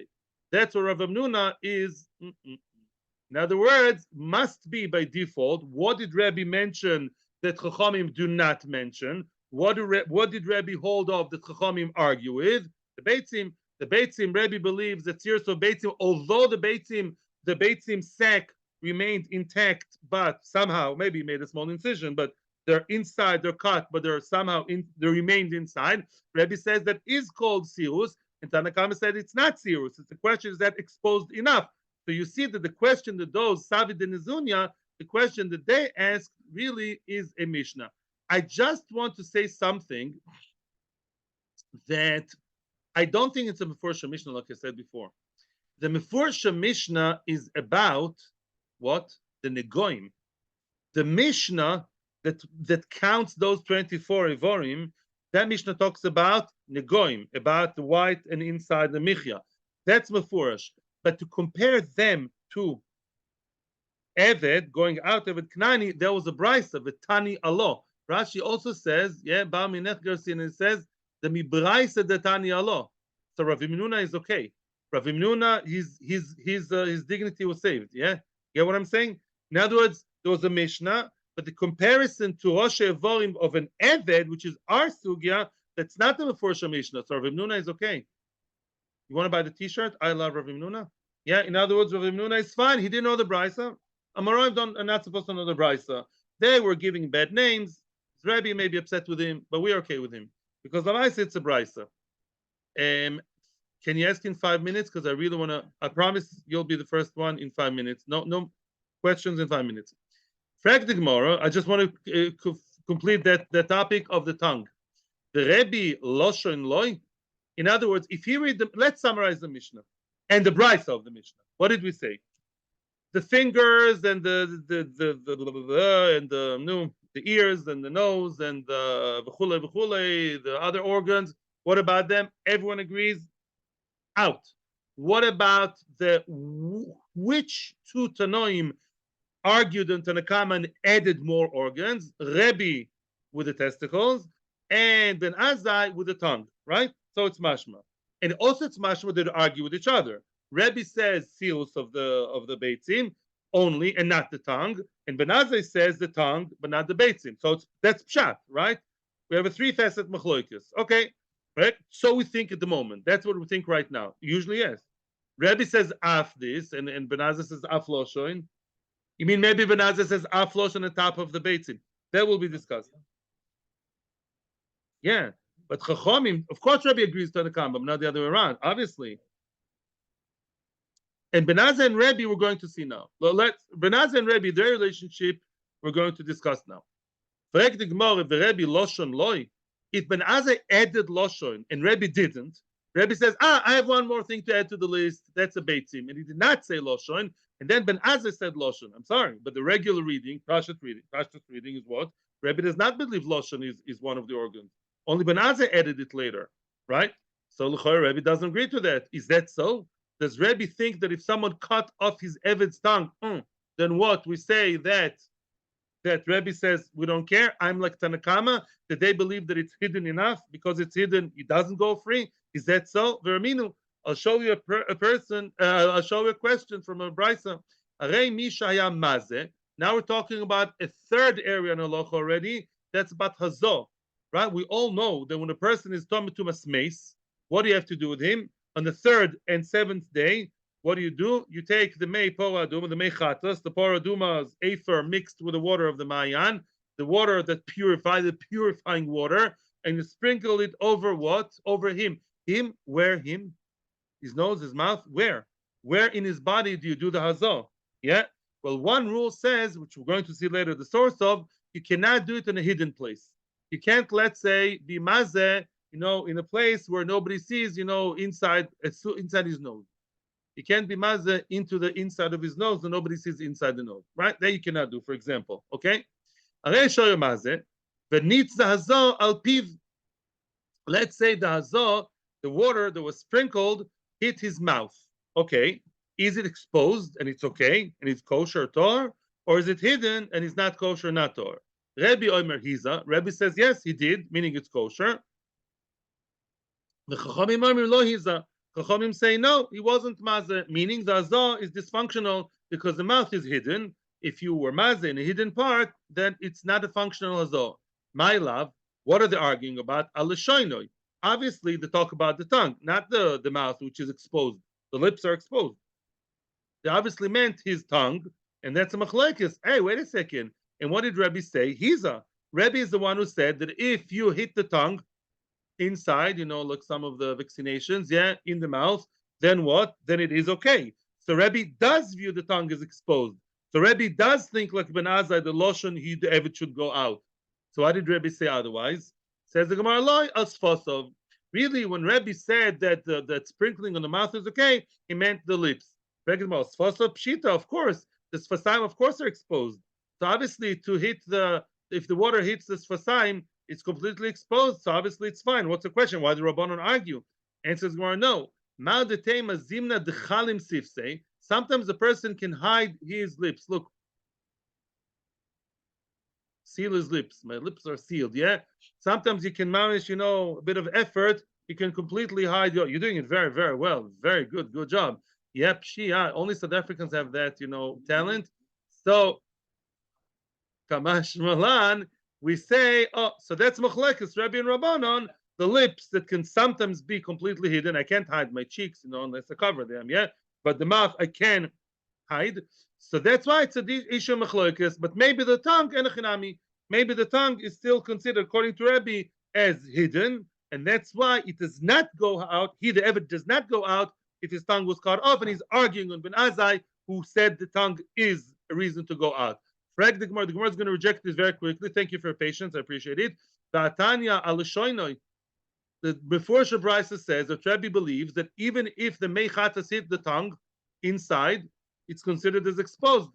That's what Rav Amnuna is. In other words, must be by default. What did Rebbe mention that Chachamim do not mention? What did Rebbe hold of that Chachamim argue with? The Beitzim. The Beitzim, Rebbe believes that Sirus of Beitzim, although the Beitzim sac remained intact, but somehow maybe made a small incision, but they're inside, they're cut, but they're somehow they remained inside. Rebbe says that is called Sirus, and Tanakama said it's not Sirus. It's the question, is that exposed enough? So you see that the question that those Savid and Nizunya, the question that they ask really is a Mishnah. I just want to say something that I don't think it's a Meforsha Mishnah, like I said before. The Meforsha Mishnah is about what? The Negoim. The Mishnah that counts those 24 Ivorim, that Mishnah talks about Negoim, about the white and inside the Michya. That's Meforish. But to compare them to Eved, going out of it, Knani, there was a brisa, Tani Allah. Rashi also says, yeah, Ba Minech Gersin, it says, the Mibraisa de Tani Allah. So Rav Minuna is okay. Rav Minuna, his dignity was saved. Yeah, get what I'm saying? In other words, there was a Mishnah, but the comparison to Rosh Evorim of an Eved, which is our sugya, that's not the Meforsha Mishnah. So Rav Minuna is okay. You want to buy the T-shirt? I love Rav Minuna. Yeah, in other words, Rav Minuna is fine. He didn't know the brisa. Amoraim are not supposed to know the brisa. They were giving bad names. Rabbi may be upset with him, but we're okay with him because the brisa, it's a brisa. Can you ask in 5 minutes? Because I really want to. I promise you'll be the first one in 5 minutes. No questions in 5 minutes. Frag the Gemara. I just want to complete the topic of the tongue. The Rebbe Loshon Loi. In other words, if you read the, let's summarize the Mishnah and the brisa of the Mishnah. What did we say? The fingers and the ears and the nose and the other organs. What about them? Everyone agrees. Out. What about which two Tanoim argued on Tanakama and added more organs? Rebbe with the testicles and Ben Azai with the tongue, right? So it's mashma, and also it's mashma that argue with each other. Rebbe says seals of the beitzim only and not the tongue, and Ben Azai says the tongue but not the beitzim. So that's pshat, right? We have a three-facet machloikis. Okay, right? So we think at the moment. That's what we think right now. Usually, yes. Rebbe says af this, and Ben Azai says af loshoin. You mean maybe Ben Azai says af losh on the top of the beitzim? That will be discussed. Yeah. But Chachamim, of course, Rebbe agrees to the Tanakam, but not the other way around, obviously. And Ben Azai and Rebbe, we're going to see now. Well, Ben Azai and Rebbe, their relationship, we're going to discuss now. If Ben Azai added Loshon and Rebbe didn't, Rebbe says, I have one more thing to add to the list. That's a Beitzim. And he did not say Loshon. And then Ben Azai said Loshon. I'm sorry, but the regular reading, Pashut reading is what? Rebbe does not believe Loshon is one of the organs. Only Ben Azai added it later, right? So L'chor Rebbe doesn't agree to that. Is that so? Does Rebbe think that if someone cut off his Eved's tongue, then what? We say that Rebbe says we don't care. I'm like Tanakama, that they believe that it's hidden enough. Because it's hidden, it doesn't go free. Is that so? Veraminu, I'll show you I'll show you a question from a brisa. Arei Mishaya Maze. Now we're talking about a third area in halacha already. That's about Hazo. Right? We all know that when a person is Tomei Tumas Meis, what do you have to do with him? On the third and seventh day, what do? You take the Mei Poraduma, the Mei Chatas, the Poraduma's Afer mixed with the water of the Mayan, the water that purifies, the purifying water, and you sprinkle it over what? Over him. Him? Where him? His nose, his mouth? Where? Where in his body do you do the Hazo? Yeah? Well, one rule says, which we're going to see later, the source of, you cannot do it in a hidden place. You can't, let's say, be mazeh, in a place where nobody sees, inside his nose. You can't be mazeh into the inside of his nose and nobody sees inside the nose, right? That you cannot do, for example, okay? Let's say the hazah, the water that was sprinkled, hit his mouth. Okay, is it exposed and it's okay and it's kosher tor, or is it hidden and it's not kosher not tor? Rabbi Omer Hiza, Rabbi says yes, he did, meaning it's kosher. The Chachamim Omer lo Hiza. Chachamim say no, he wasn't mazeh, meaning the hazah is dysfunctional because the mouth is hidden. If you were mazeh in a hidden part, then it's not a functional hazah. My love, what are they arguing about? Al-Shoinoi. Obviously, they talk about the tongue, not the mouth, which is exposed. The lips are exposed. They obviously meant his tongue, and that's a machlekes. Hey, wait a second. And what did Rebbe say? Rebbe is the one who said that if you hit the tongue inside, like some of the vaccinations, in the mouth, then what? Then it is okay. So Rebbe does view the tongue as exposed. So Rebbe does think like Ben Azai, the loshon, the evet should go out. So why did Rebbe say otherwise? Says the Gemara, loy asfosov. Really, when Rebbe said that that sprinkling on the mouth is okay, he meant the lips. Asfosov pshita, of course, the sfasaim, of course, are exposed. So obviously, if the water hits the sfasaim, it's completely exposed. So obviously, it's fine. What's the question? Why do Rabbanon argue? Answers Gemara, no. Sometimes a person can hide his lips. Look, seal his lips. My lips are sealed. Sometimes you can manage, a bit of effort. You can completely hide you're doing it very, very well. Very good. Good job. Yep, only South Africans have that, talent. So, Kamash Malan, we say, so that's Machlekes, Rabbi and Rabbanon, the lips that can sometimes be completely hidden. I can't hide my cheeks, unless I cover them, but the mouth I can hide. So that's why it's a issue Machlekes, but maybe the tongue, maybe the tongue is still considered, according to Rabbi, as hidden, and that's why it does not go out. The Evet does not go out if his tongue was cut off, and he's arguing on Ben Azai, who said the tongue is a reason to go out. The Gemara is going to reject this very quickly. Thank you for your patience. I appreciate it. Before Shabraisa says that Rebbe believes that even if the meichatas hit the tongue inside, it's considered as exposed.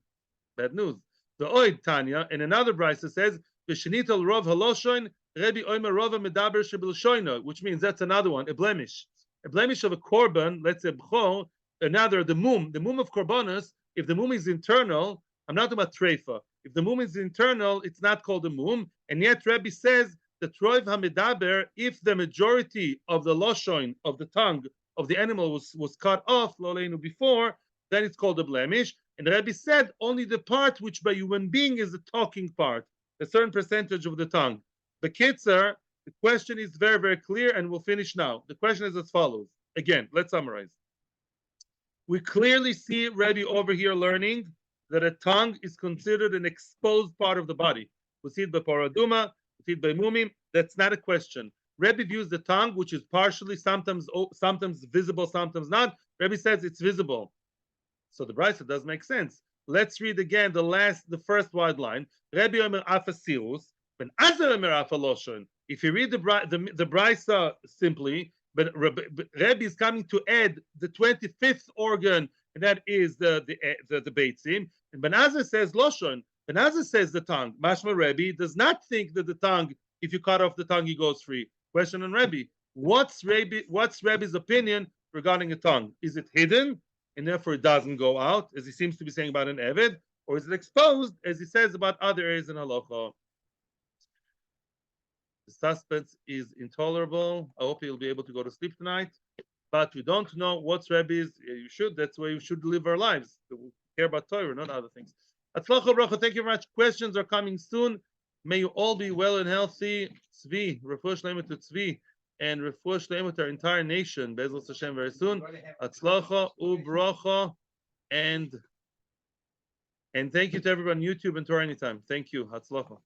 Bad news. The Oid Tanya, and another Brisa says, V'shenital rov haloshoin, Rebbe oimer rova medaber shebil shoino, which means that's another one, a blemish. A blemish of a korban, let's say b'chol, another, the mum of korbanos, if the mum is internal, I'm not talking about treifa. If the mum is internal, it's not called a mum, and yet Rebbe says that roiv hamedaber, if the majority of the loshon, of the tongue, of the animal was cut off, loleinu before, then it's called a blemish. And the Rebbe said only the part which by human being is the talking part, a certain percentage of the tongue. The Kitzer, the question is very, very clear, and we'll finish now. The question is as follows. Again, let's summarize. We clearly see Rebbe over here learning that a tongue is considered an exposed part of the body. We see it by paraduma, we see it by mumim. That's not a question. Rebbe views the tongue, which is partially sometimes visible, sometimes not. Rebbe says it's visible. So the Brisa does make sense. Let's read again the first wide line. Rebbe Omer Afasirus, Ben Azar Omer Afaloshon. If you read the Brisa simply, but Rebbe is coming to add the 25th organ, and that is the beitzim. And Ben Azar says Loshon. Ben Azar says the tongue. Mashma Rebbe does not think that the tongue, if you cut off the tongue, he goes free. Question on Rebbe: What's Rebbe's opinion regarding a tongue? Is it hidden, and therefore it doesn't go out, as he seems to be saying about an Eved, or is it exposed, as he says about other areas in Halacha? The suspense is intolerable. I hope you'll be able to go to sleep tonight, but we don't know what's Rebbe's. You should. That's why you should live our lives. We care about Torah, not other things. Atzlacha bracha. Thank you very much. Questions are coming soon. May you all be well and healthy. Tzvi, refuah shleimah to Tzvi, and refuah shleimah to our entire nation. Be'ezras Hashem very soon. Atzlacha ubracha, and thank you to everyone on YouTube and Torah Anytime. Thank you. Atzlacha.